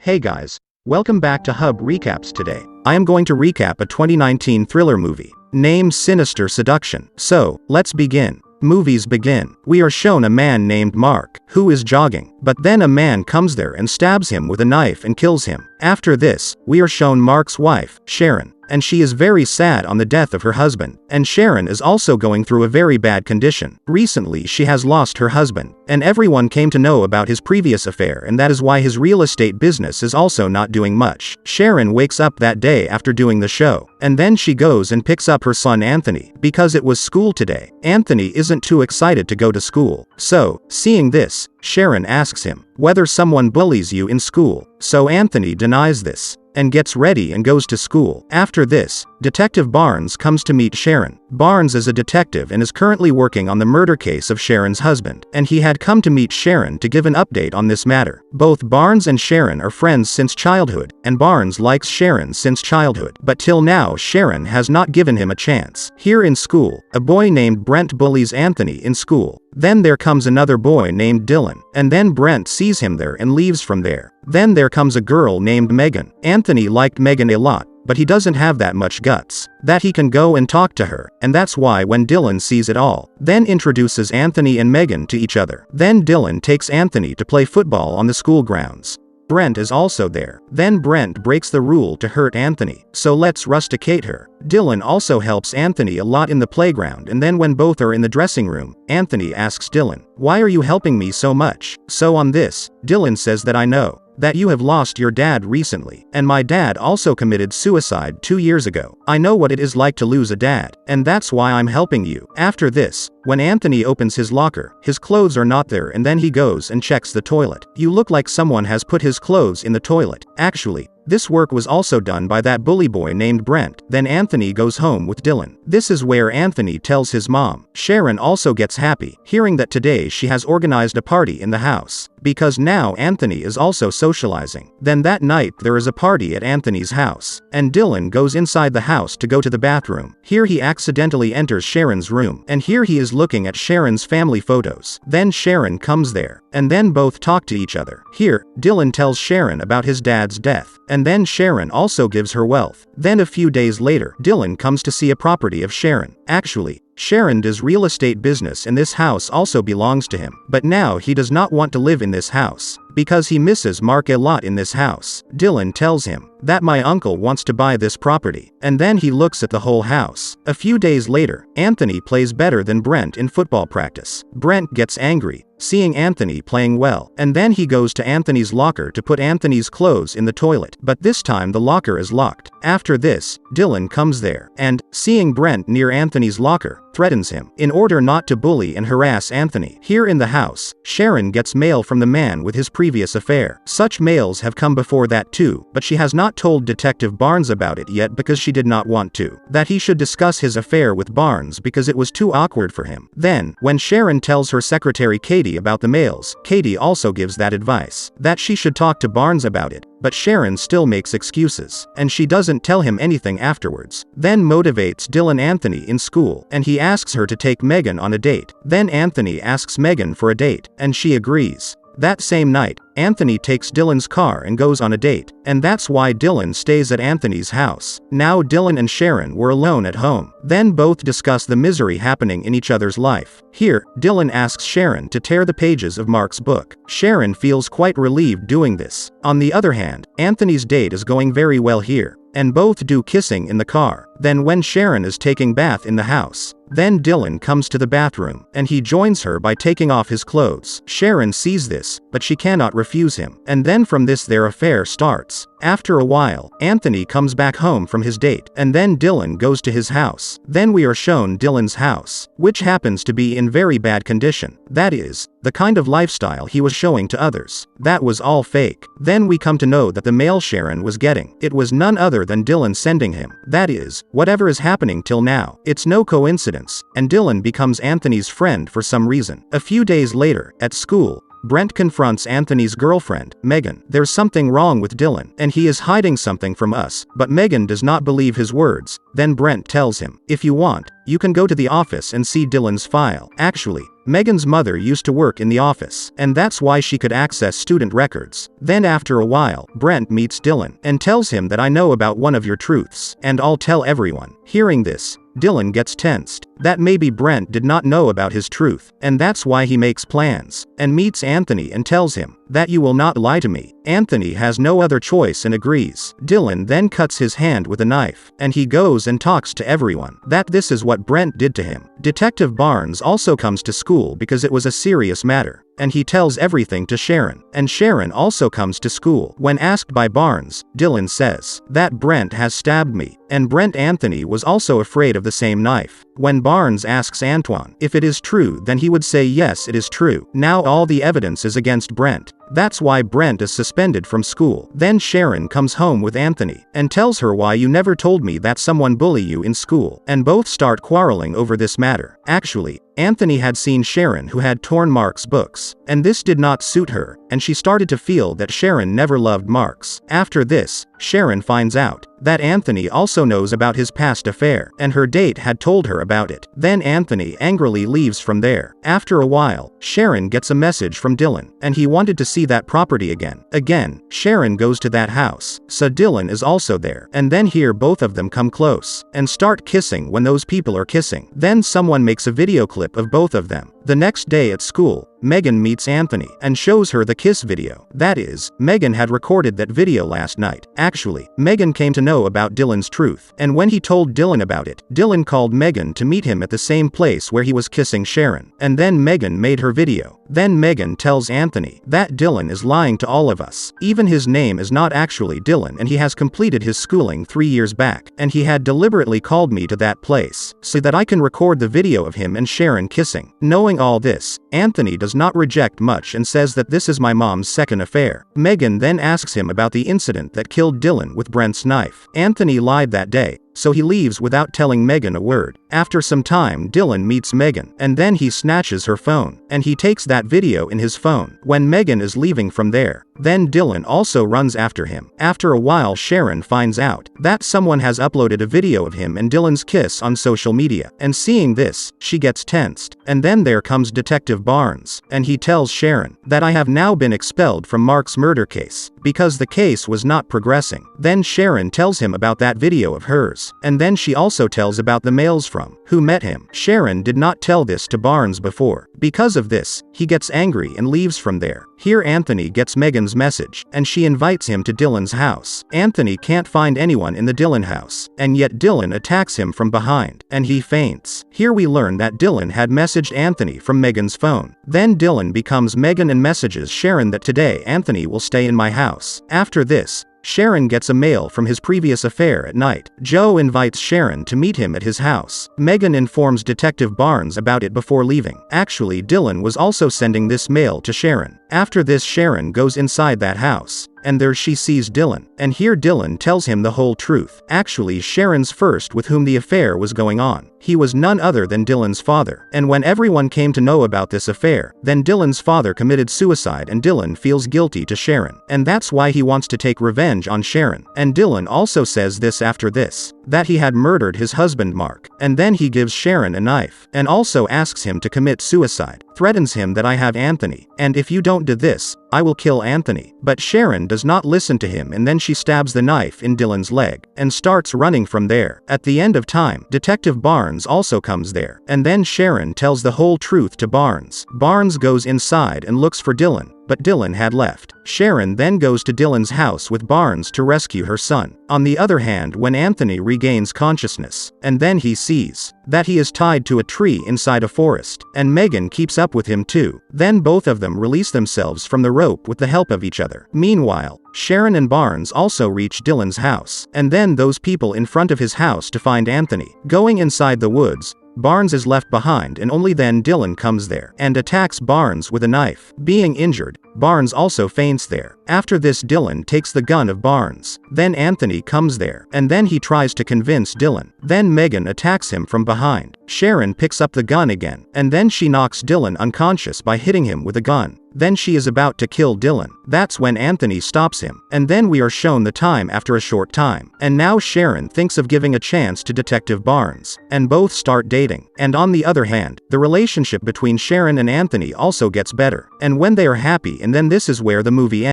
Hey guys, welcome back to Hub Recaps today. I am going to recap a 2019 thriller movie named Sinister Seduction. So, let's begin. Movies begin. We are shown a man named Mark, who is jogging, but then a man comes there and stabs him with a knife and kills him. After this, we are shown Mark's wife, Sharon, and she is very sad on the death of her husband, and Sharon is also going through a very bad condition. Recently she has lost her husband, and everyone came to know about his previous affair, and that is why his real estate business is also not doing much. Sharon wakes up that day after doing the show, and then she goes and picks up her son Anthony, because it was school today. Anthony isn't too excited to go to school. So, seeing this, Sharon asks him whether someone bullies you in school, so Anthony denies this and gets ready and goes to school. After this, Detective Barnes comes to meet Sharon. Barnes is a detective and is currently working on the murder case of Sharon's husband, and he had come to meet Sharon to give an update on this matter. Both Barnes and Sharon are friends since childhood, and Barnes likes Sharon since childhood, but till now Sharon has not given him a chance. Here in school, a boy named Brent bullies Anthony in school. Then there comes another boy named Dylan, and then Brent sees him there and leaves from there. Then there comes a girl named Megan. Anthony liked Megan a lot, but he doesn't have that much guts that he can go and talk to her, and that's why when Dylan sees it all, then introduces Anthony and Megan to each other. Then Dylan takes Anthony to play football on the school grounds. Brent is also there. Then Brent breaks the rule to hurt Anthony, so let's rusticate her. Dylan also helps Anthony a lot in the playground, and then when both are in the dressing room, Anthony asks Dylan, "Why are you helping me so much?" So on this, Dylan says that I know that you have lost your dad recently, and my dad also committed suicide 2 years ago. I know what it is like to lose a dad, and that's why I'm helping you. After this, when Anthony opens his locker, his clothes are not there, and then he goes and checks the toilet. You look like someone has put his clothes in the toilet. Actually, this work was also done by that bully boy named Brent. Then Anthony goes home with Dylan. This is where Anthony tells his mom. Sharon also gets happy, hearing that today she has organized a party in the house, because now Anthony is also socializing. Then that night there is a party at Anthony's house, and Dylan goes inside the house to go to the bathroom. Here he accidentally enters Sharon's room, and here he is looking at Sharon's family photos. Then Sharon comes there, and then both talk to each other. Here, Dylan tells Sharon about his dad's death, and then Sharon also gives her wealth. Then a few days later, Dylan comes to see a property of Sharon. Actually, Sharon does real estate business, and this house also belongs to him. But now he does not want to live in this house, because he misses Mark a lot in this house. Dylan tells him that my uncle wants to buy this property, and then he looks at the whole house. A few days later, Anthony plays better than Brent in football practice. Brent gets angry, seeing Anthony playing well, and then he goes to Anthony's locker to put Anthony's clothes in the toilet, but this time the locker is locked. After this, Dylan comes there, and, seeing Brent near Anthony's locker, threatens him, in order not to bully and harass Anthony. Here in the house, Sharon gets mail from the man with his previous affair. Such mails have come before that too, but she has not told Detective Barnes about it yet because she did not want to. That he should discuss his affair with Barnes because it was too awkward for him. Then, when Sharon tells her secretary Katie about the mails, Katie also gives that advice, that she should talk to Barnes about it. But Sharon still makes excuses, and she doesn't tell him anything afterwards. Then motivates Dylan Anthony in school, and he asks her to take Megan on a date. Then Anthony asks Megan for a date, and she agrees. That same night, Anthony takes Dylan's car and goes on a date, and that's why Dylan stays at Anthony's house. Now Dylan and Sharon were alone at home. Then both discuss the misery happening in each other's life. Here, Dylan asks Sharon to tear the pages of Mark's book. Sharon feels quite relieved doing this. On the other hand, Anthony's date is going very well here, and both do kissing in the car. Then when Sharon is taking bath in the house, then Dylan comes to the bathroom, and he joins her by taking off his clothes. Sharon sees this, but she cannot refuse him, and then from this their affair starts. After a while, Anthony comes back home from his date, and then Dylan goes to his house. Then we are shown Dylan's house, which happens to be in very bad condition. That is, the kind of lifestyle he was showing to others. That was all fake. Then we come to know that the mail Sharon was getting, it was none other than Dylan sending him. That is, whatever is happening till now, it's no coincidence, and Dylan becomes Anthony's friend for some reason. A few days later, at school, Brent confronts Anthony's girlfriend, Megan. There's something wrong with Dylan, and he is hiding something from us, but Megan does not believe his words, Then Brent tells him, "If you want, you can go to the office and see Dylan's file." Actually, Megan's mother used to work in the office, and that's why she could access student records. Then after a while, Brent meets Dylan and tells him that I know about one of your truths, and I'll tell everyone. Hearing this, Dylan gets tensed, that maybe Brent did not know about his truth, and that's why he makes plans, and meets Anthony and tells him, that you will not lie to me. Anthony has no other choice and agrees. Dylan then cuts his hand with a knife, and he goes and talks to everyone, that this is what Brent did to him. Detective Barnes also comes to school because it was a serious matter, and he tells everything to Sharon, and Sharon also comes to school. When asked by Barnes, Dylan says, that Brent has stabbed me, and Brent Anthony was also afraid of the same knife. When Barnes asks Antoine if it is true, then he would say yes, it is true. Now all the evidence is against Brent. That's why Brent is suspended from school. Then Sharon comes home with Anthony, and tells her, why you never told me that someone bullied you in school, and both start quarreling over this matter. Actually, Anthony had seen Sharon who had torn Mark's books, and this did not suit her, and she started to feel that Sharon never loved Mark's. After this, Sharon finds out that Anthony also knows about his past affair, and her date had told her about it. Then Anthony angrily leaves from there. After a while, Sharon gets a message from Dylan, and he wanted to see that property again. Sharon goes to that house, so Dylan is also there, and then here both of them come close, and start kissing when those people are kissing. Then someone makes a video clip of both of them. The next day at school, Megan meets Anthony and shows her the kiss video. That is, Megan had recorded that video last night. Actually, Megan came to know about Dylan's truth, and when he told Dylan about it, Dylan called Megan to meet him at the same place where he was kissing Sharon, and then Megan made her video. Then Megan tells Anthony that Dylan is lying to all of us. Even his name is not actually Dylan, and he has completed his schooling 3 years back, and he had deliberately called me to that place so that I can record the video of him and Sharon kissing. Knowing all this, Anthony does not reject much and says that this is my mom's second affair. Megan then asks him about the incident that killed Dylan with Brent's knife. Anthony lied that day, so he leaves without telling Megan a word. After some time, Dylan meets Megan, and then he snatches her phone, and he takes that video in his phone. When Megan is leaving from there, then Dylan also runs after him. After a while, Sharon finds out that someone has uploaded a video of him and Dylan's kiss on social media, and seeing this, she gets tensed. And then there comes Detective Barnes, and he tells Sharon that I have now been expelled from Mark's murder case, because the case was not progressing. Then Sharon tells him about that video of hers, and then she also tells about the males who met him. Sharon did not tell this to Barnes before. Because of this, he gets angry and leaves from there. Here Anthony gets Megan's message, and she invites him to Dylan's house. Anthony can't find anyone in the Dylan house, and yet Dylan attacks him from behind, and he faints. Here we learn that Dylan had messaged Anthony from Megan's phone. Then Dylan becomes Megan and messages Sharon that today Anthony will stay in my house. After this, Sharon gets a mail from his previous affair at night. Joe invites Sharon to meet him at his house. Megan informs Detective Barnes about it before leaving. Actually, Dylan was also sending this mail to Sharon. After this, Sharon goes inside that house, and there she sees Dylan, and here Dylan tells him the whole truth. Actually, Sharon's first with whom the affair was going on. He was none other than Dylan's father, and when everyone came to know about this affair, then Dylan's father committed suicide, and Dylan feels guilty to Sharon, and that's why he wants to take revenge on Sharon. And Dylan also says this after this, that he had murdered his husband Mark, and then he gives Sharon a knife, and also asks him to commit suicide, threatens him that I have Anthony, and if you don't do this, I will kill Anthony. But Sharon does not listen to him, and then she stabs the knife in Dylan's leg, and starts running from there. At the end of time, Detective Barnes also comes there, and then Sharon tells the whole truth to Barnes. Barnes goes inside and looks for Dylan, but Dylan had left. Sharon then goes to Dylan's house with Barnes to rescue her son. On the other hand, when Anthony regains consciousness, and then he sees that he is tied to a tree inside a forest, and Megan keeps up with him too. Then both of them release themselves from the rope with the help of each other. Meanwhile, Sharon and Barnes also reach Dylan's house, and then those people in front of his house to find Anthony. Going inside the woods, Barnes is left behind, and only then Dylan comes there and attacks Barnes with a knife. Being injured, Barnes also faints there. After this, Dylan takes the gun of Barnes. Then Anthony comes there, and then he tries to convince Dylan. Then Megan attacks him from behind. Sharon picks up the gun again, and then she knocks Dylan unconscious by hitting him with a gun. Then she is about to kill Dylan. That's when Anthony stops him, and then we are shown the time after a short time. And now Sharon thinks of giving a chance to Detective Barnes, and both start dating. And on the other hand, the relationship between Sharon and Anthony also gets better, and when they are happy, and then this is where the movie ends.